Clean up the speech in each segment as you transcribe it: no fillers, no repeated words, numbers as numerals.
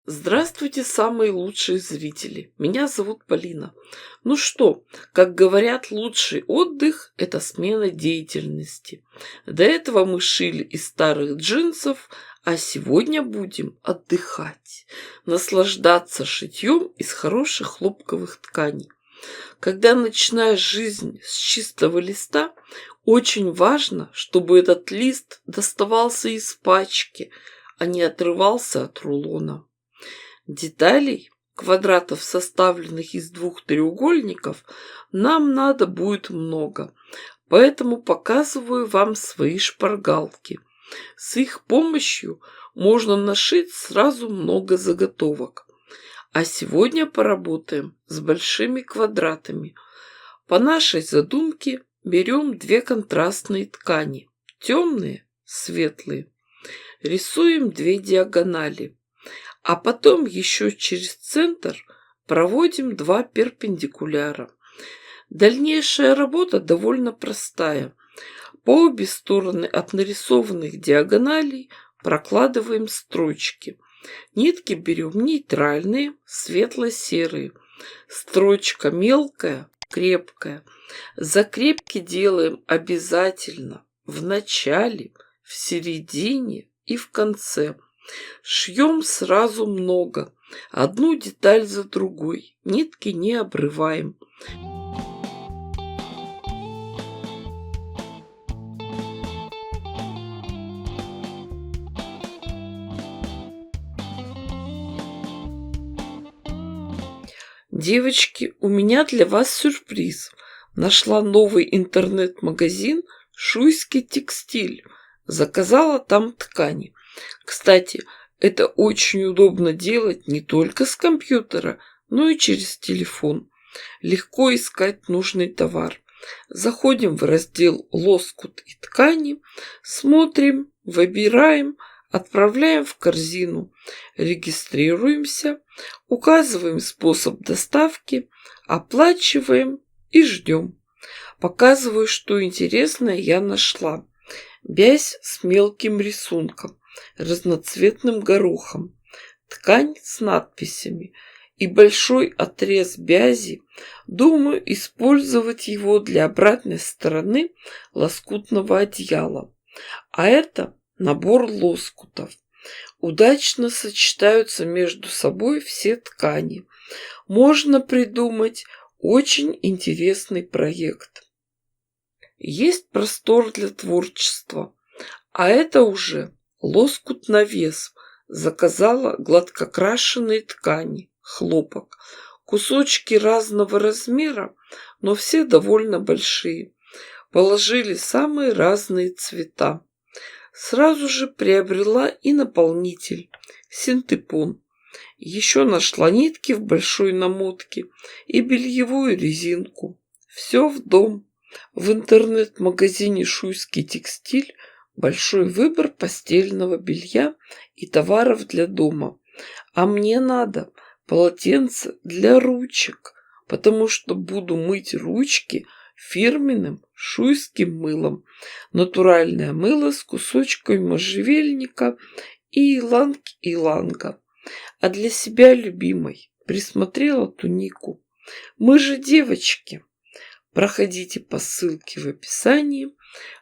Здравствуйте, самые лучшие зрители! Меня зовут Полина. Ну что, как говорят, лучший отдых– это смена деятельности. До этого мы шили из старых джинсов, а сегодня будем отдыхать, наслаждаться шитьем из хороших хлопковых тканей. Когда начинаешь жизнь с чистого листа, очень важно, чтобы этот лист доставался из пачки, а не отрывался от рулона. Деталей, квадратов, составленных из двух треугольников, нам надо будет много, поэтому показываю вам свои шпаргалки. С их помощью можно нашить сразу много заготовок. А сегодня поработаем с большими квадратами. По нашей задумке берем две контрастные ткани, темные, светлые. Рисуем две диагонали. А потом еще через центр проводим два перпендикуляра. Дальнейшая работа довольно простая. По обе стороны от нарисованных диагоналей прокладываем строчки. Нитки берем нейтральные, светло-серые. Строчка мелкая, крепкая. Закрепки делаем обязательно в начале, в середине и в конце. Шьем сразу много, одну деталь за другой, нитки не обрываем. Девочки, у меня для вас сюрприз. Нашла новый интернет-магазин «Шуйский текстиль». Заказала там ткани. Кстати, это очень удобно делать не только с компьютера, но и через телефон. Легко искать нужный товар. Заходим в раздел «Лоскут и ткани», смотрим, выбираем, отправляем в корзину, регистрируемся, указываем способ доставки, оплачиваем и ждем. Показываю, что интересное я нашла. Вязь с мелким рисунком, разноцветным горохом, ткань с надписями и большой отрез вязи. Думаю использовать его для обратной стороны лоскутного одеяла. А это набор лоскутов. Удачно сочетаются между собой все ткани. Можно придумать очень интересный проект. Есть простор для творчества. А это уже лоскут на вес. Заказала гладкокрашенные ткани, хлопок. Кусочки разного размера, но все довольно большие. Положили самые разные цвета. Сразу же приобрела и наполнитель, синтепон. Еще нашла нитки в большой намотке и бельевую резинку. Все в дом. В интернет-магазине «Шуйский текстиль» большой выбор постельного белья и товаров для дома. А мне надо полотенце для ручек, потому что буду мыть ручки фирменным шуйским мылом. Натуральное мыло с кусочками можжевельника и иланга. А для себя любимой присмотрела тунику. Мы же девочки. Проходите по ссылке в описании,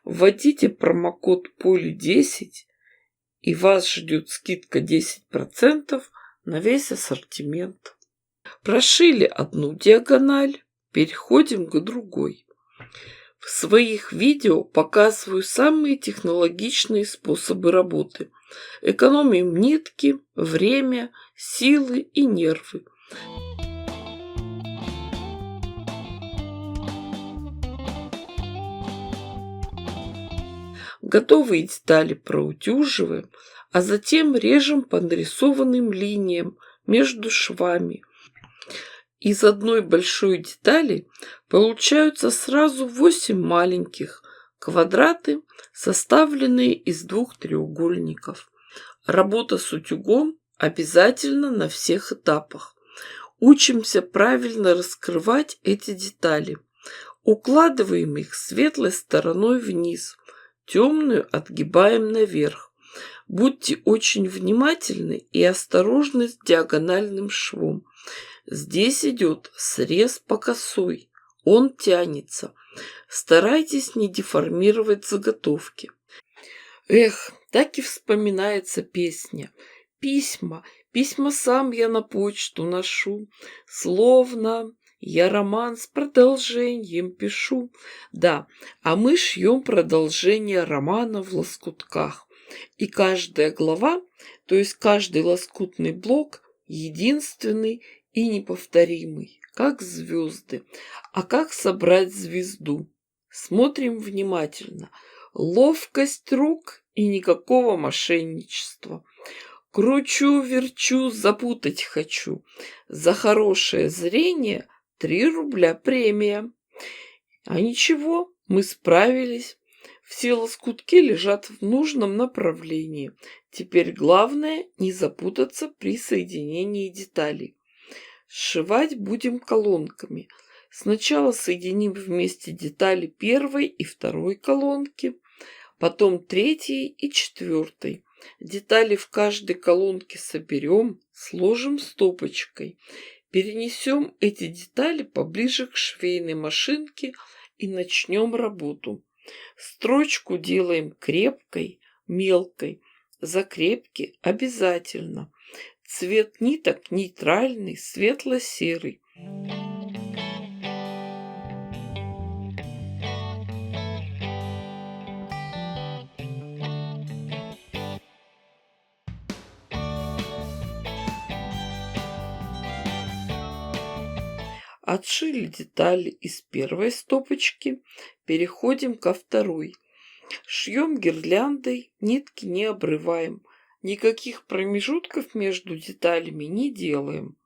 вводите промокод POLY10, и вас ждет скидка 10% на весь ассортимент. Прошили одну диагональ, переходим к другой. В своих видео показываю самые технологичные способы работы. Экономим нитки, время, силы и нервы. Готовые детали проутюживаем, а затем режем по нарисованным линиям между швами. Из одной большой детали получаются сразу 8 маленьких, квадраты, составленные из двух треугольников. Работа с утюгом обязательно на всех этапах. Учимся правильно раскрывать эти детали. Укладываем их светлой стороной вниз, темную отгибаем наверх. Будьте очень внимательны и осторожны с диагональным швом. Здесь идет срез по косой. Он тянется. Старайтесь не деформировать заготовки. Эх, так и вспоминается песня. Письма сам я на почту ношу, словно я роман с продолжением пишу. Да, а мы шьем продолжение романа в лоскутках. И каждая глава, то есть каждый лоскутный блок, единственный и неповторимый, как звезды. А как собрать звезду? Смотрим внимательно. Ловкость рук и никакого мошенничества. Кручу, верчу, запутать хочу. За хорошее зрение 3 рубля премия. А ничего, мы справились. Все лоскутки лежат в нужном направлении. Теперь главное не запутаться при соединении деталей. Сшивать будем колонками. Сначала соединим вместе детали первой и второй колонки, потом третьей и четвертой. Детали в каждой колонке соберем, сложим стопочкой. Перенесем эти детали поближе к швейной машинке и начнем работу. Строчку делаем крепкой, мелкой. Закрепки обязательно. Цвет ниток нейтральный, светло-серый. Отшили детали из первой стопочки, переходим ко второй. Шьем гирляндой, нитки не обрываем. Никаких промежутков между деталями не делаем.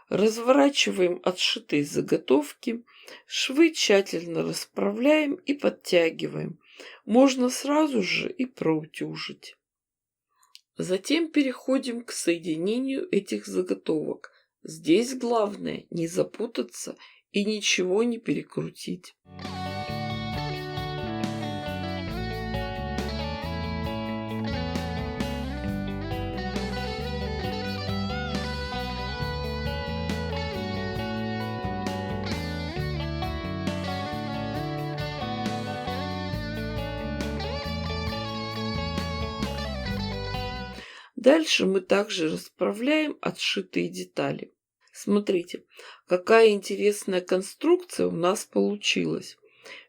Разворачиваем отшитые заготовки, швы тщательно расправляем и подтягиваем. Можно сразу же и проутюжить. Затем переходим к соединению этих заготовок. Здесь главное не запутаться и ничего не перекрутить. Дальше мы также расправляем отшитые детали. Смотрите, какая интересная конструкция у нас получилась.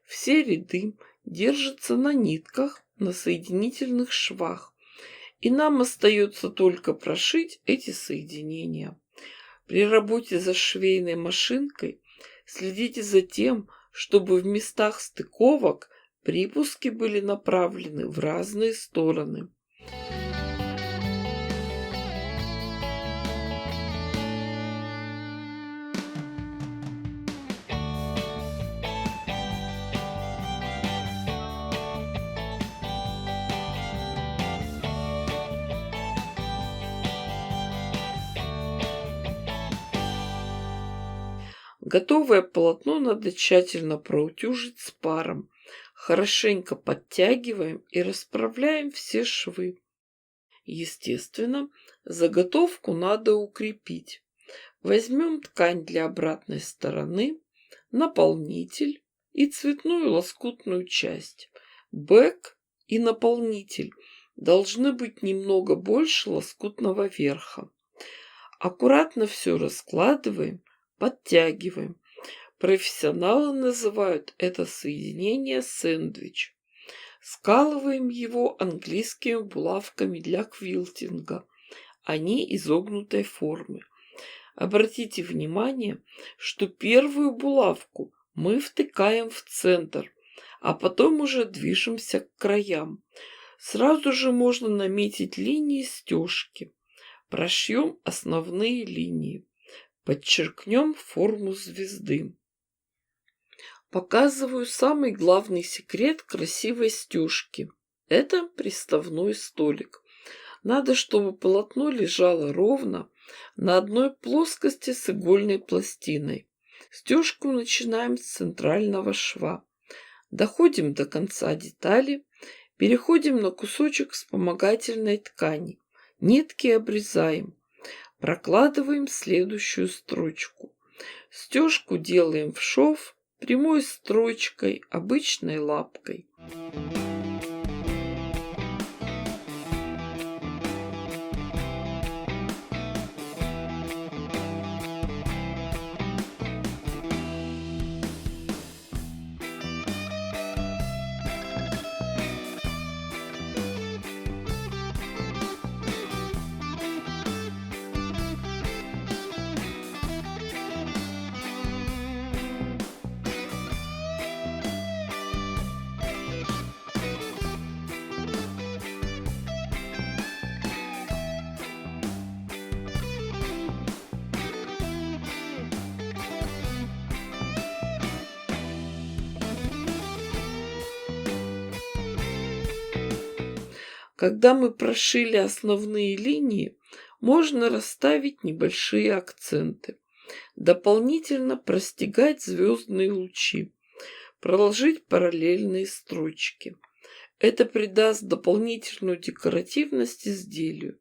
Все ряды держатся на нитках, на соединительных швах. И нам остается только прошить эти соединения. При работе за швейной машинкой следите за тем, чтобы в местах стыковок припуски были направлены в разные стороны. Готовое полотно надо тщательно проутюжить с паром. Хорошенько подтягиваем и расправляем все швы. Естественно, заготовку надо укрепить. Возьмем ткань для обратной стороны, наполнитель и цветную лоскутную часть. Бэк и наполнитель должны быть немного больше лоскутного верха. Аккуратно все раскладываем, подтягиваем. Профессионалы называют это соединение сэндвич. Скалываем его английскими булавками для квилтинга. Они изогнутой формы. Обратите внимание, что первую булавку мы втыкаем в центр, а потом уже движемся к краям. Сразу же можно наметить линии стежки. Прошьем основные линии. Подчеркнем форму звезды. Показываю самый главный секрет красивой стежки. Это приставной столик. Надо, чтобы полотно лежало ровно на одной плоскости с игольной пластиной. Стежку начинаем с центрального шва. Доходим до конца детали, переходим на кусочек вспомогательной ткани. Нитки обрезаем. Прокладываем следующую строчку. Стежку делаем в шов прямой строчкой, обычной лапкой. Когда мы прошили основные линии, можно расставить небольшие акценты, дополнительно простегать звездные лучи, проложить параллельные строчки. Это придаст дополнительную декоративность изделию.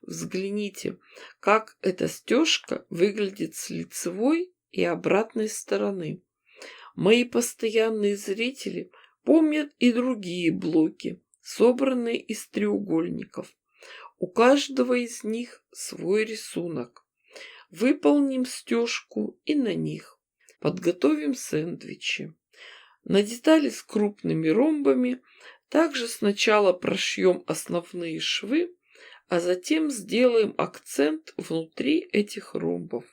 Взгляните, как эта стежка выглядит с лицевой и обратной стороны. Мои постоянные зрители помнят и другие блоки, собранные из треугольников. У каждого из них свой рисунок. Выполним стежку и на них. Подготовим сэндвичи. На детали с крупными ромбами также сначала прошьем основные швы, а затем сделаем акцент внутри этих ромбов.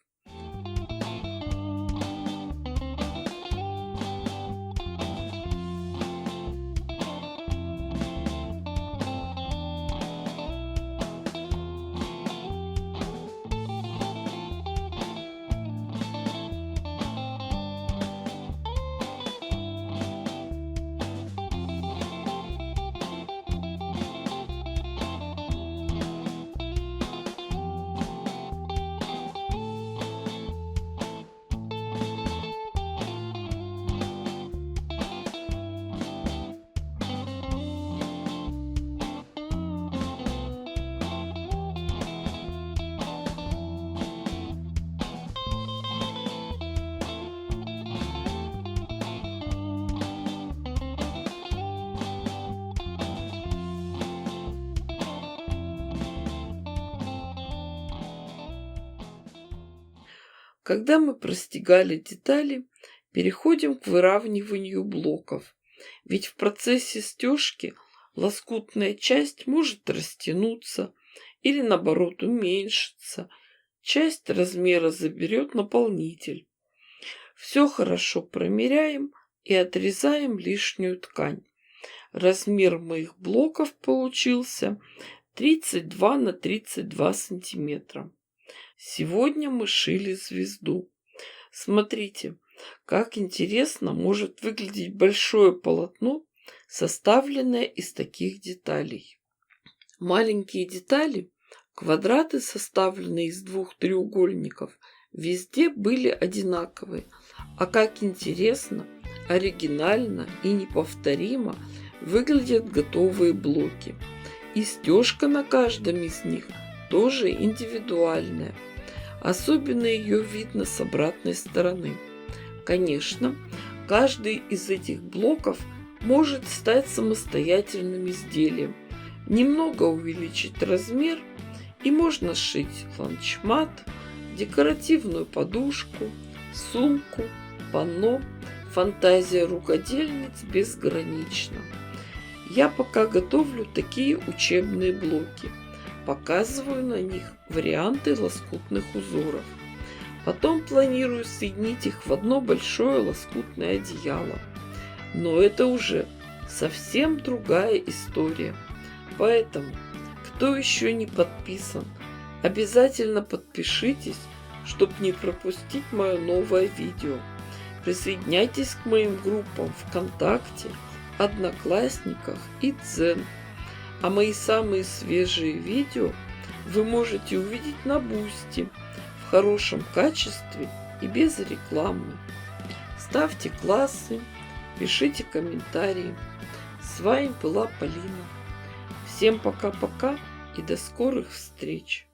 Когда мы простегали детали, Переходим к выравниванию блоков. Ведь в процессе стежки лоскутная часть может растянуться или наоборот уменьшиться. Часть размера заберет наполнитель. Все хорошо промеряем и отрезаем лишнюю ткань. Размер моих блоков получился 32 на 32 сантиметра. Сегодня мы шили звезду. Смотрите, как интересно может выглядеть большое полотно, составленное из таких деталей. Маленькие детали, квадраты, составленные из двух треугольников, везде были одинаковые. А как интересно, оригинально и неповторимо выглядят готовые блоки. И стежка на каждом из них тоже индивидуальная. Особенно ее видно с обратной стороны. Конечно, каждый из этих блоков может стать самостоятельным изделием. Немного увеличить размер, и можно сшить ланчмат, декоративную подушку, сумку, панно. Фантазия рукодельниц безгранична. Я пока готовлю такие учебные блоки. Показываю на них варианты лоскутных узоров. Потом планирую соединить их в одно большое лоскутное одеяло. Но это уже совсем другая история. Поэтому, кто еще не подписан, обязательно подпишитесь, чтобы не пропустить мое новое видео. Присоединяйтесь к моим группам ВКонтакте, Одноклассниках и Дзен. А мои самые свежие видео вы можете увидеть на Бусти в хорошем качестве и без рекламы. Ставьте классы, пишите комментарии. С вами была Полина. Всем пока-пока и до скорых встреч!